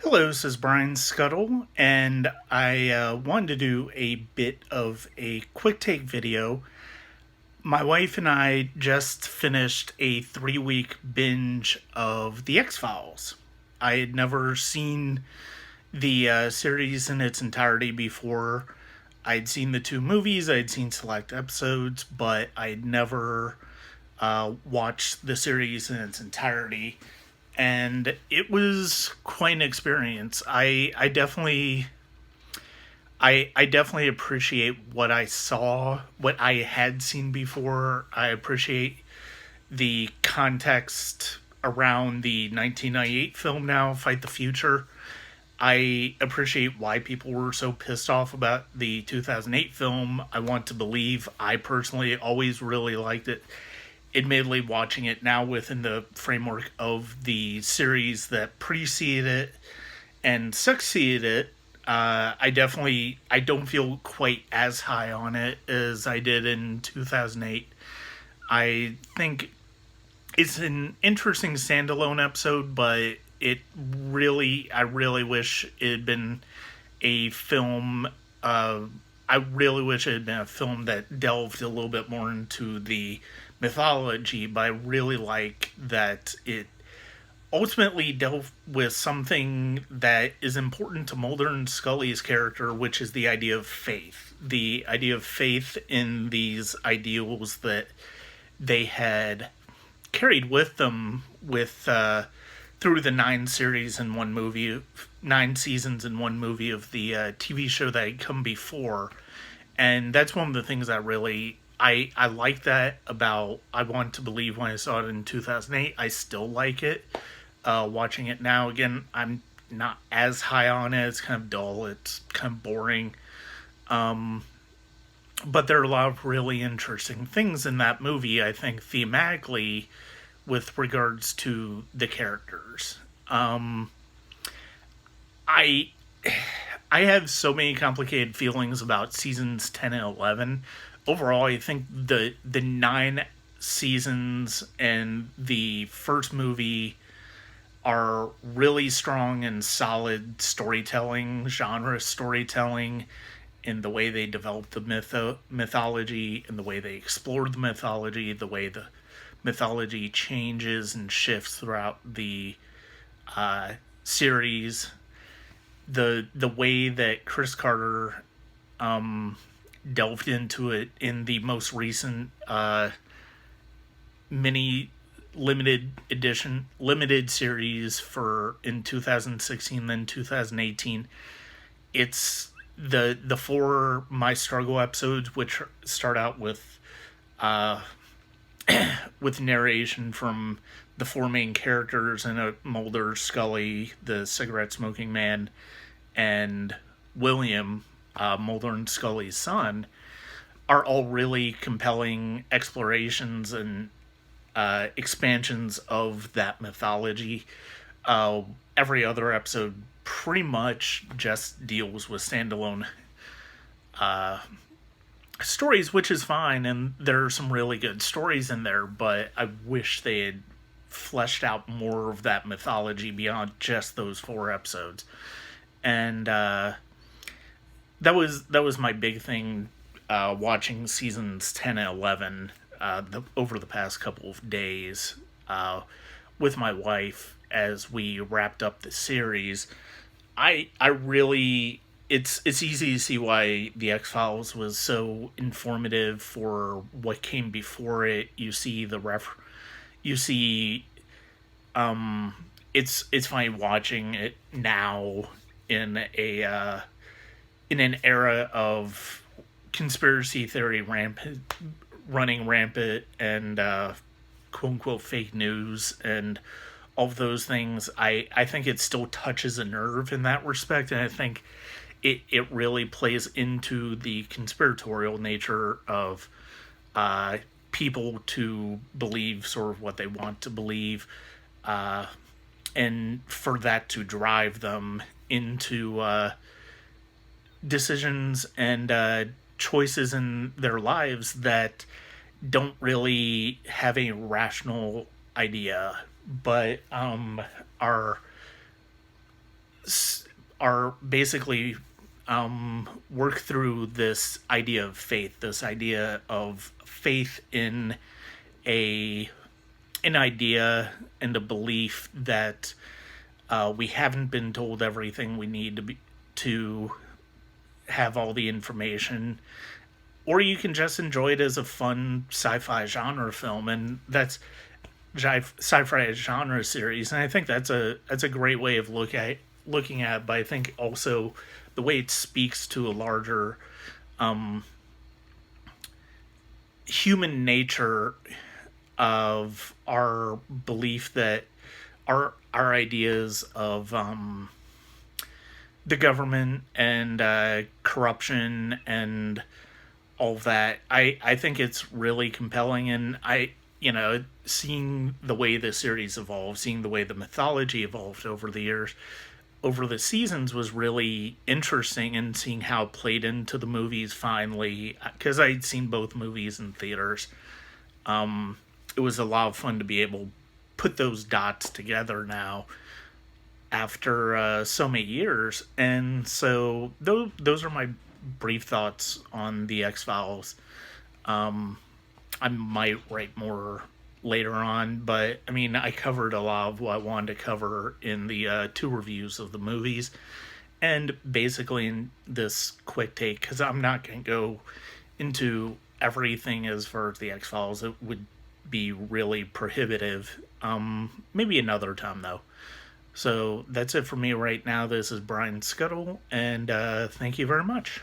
Hello, this is Brian Scuttle, and I wanted to do a bit of a quick take video. My wife and I just finished a 3 week binge of The X Files. I had never seen the series in its entirety before. I'd seen the two movies, I'd seen select episodes, but I'd never watched the series in its entirety, and it was quite an experience. I definitely appreciate what I saw, what I had seen before. I appreciate the context around the 1998 film now, Fight the Future. I appreciate why people were so pissed off about the 2008 film. I want to believe I personally always really liked it. Admittedly, watching it now within the framework of the series that preceded it and succeeded it, I don't feel quite as high on it as I did in 2008. I think it's an interesting standalone episode, but I really wish it had been a film. I really wish it had been a film that delved a little bit more into the mythology, but I really like that it ultimately dealt with something that is important to Mulder and Scully's character, which is the idea of faith. The idea of faith in these ideals that they had carried with them through the 9 seasons in one movie of the TV show that had come before. And that's one of the things that really I like that about I Want to Believe when I saw it in 2008. I still like it. Watching it now again, I'm not as high on it. It's kind of dull. It's kind of boring. But there are a lot of really interesting things in that movie, I think, thematically, with regards to the characters. I I have so many complicated feelings about seasons 10 and 11. Overall, I think the 9 seasons and the first movie are really strong and solid storytelling, genre storytelling, in the way they developed the mythology, in the way they explored the mythology, the way the mythology changes and shifts throughout the series, the way that Chris Carter delved into it in the most recent mini limited series for in 2016 then 2018. It's the four My Struggle episodes, which start out with with narration from the four main characters in a Mulder, Scully, the cigarette smoking man, and William, Mulder and Scully's son, are all really compelling explorations and expansions of that mythology. Every other episode pretty much just deals with standalone stories, which is fine, and there are some really good stories in there, but I wish they had fleshed out more of that mythology beyond just those four episodes. And that was my big thing watching seasons 10 and 11 over the past couple of days with my wife as we wrapped up the series. I really it's easy to see why the X Files was so informative for what came before it. You see you see it's funny watching it now in in an era of conspiracy theory running rampant, and quote unquote fake news and all of those things. I think it still touches a nerve in that respect, and I think it really plays into the conspiratorial nature of people to believe sort of what they want to believe, and for that to drive them into decisions and choices in their lives that don't really have a rational idea, but are are basically work through this idea of faith, this idea of faith in a an idea and a belief that we haven't been told everything we need to have all the information, or you can just enjoy it as a fun sci-fi genre film, and that's sci-fi genre series. And I think that's a great way of looking at it. But I think also the way it speaks to a larger human nature of our belief that our ideas of the government and corruption and all that. I think it's really compelling, and seeing the way the series evolved, seeing the way the mythology evolved over the years, over the seasons, was really interesting, and seeing how it played into the movies finally, because I'd seen both movies in theaters. It was a lot of fun to be able to put those dots together now after so many years. And so those are my brief thoughts on the X-Files. I might write more later on, but I mean, I covered a lot of what I wanted to cover in the two reviews of the movies, and basically in this quick take, because I'm not going to go into everything as far as the X-Files. It would be really prohibitive. Maybe another time, though. So that's it for me right now. This is Brian Scuttle, and thank you very much.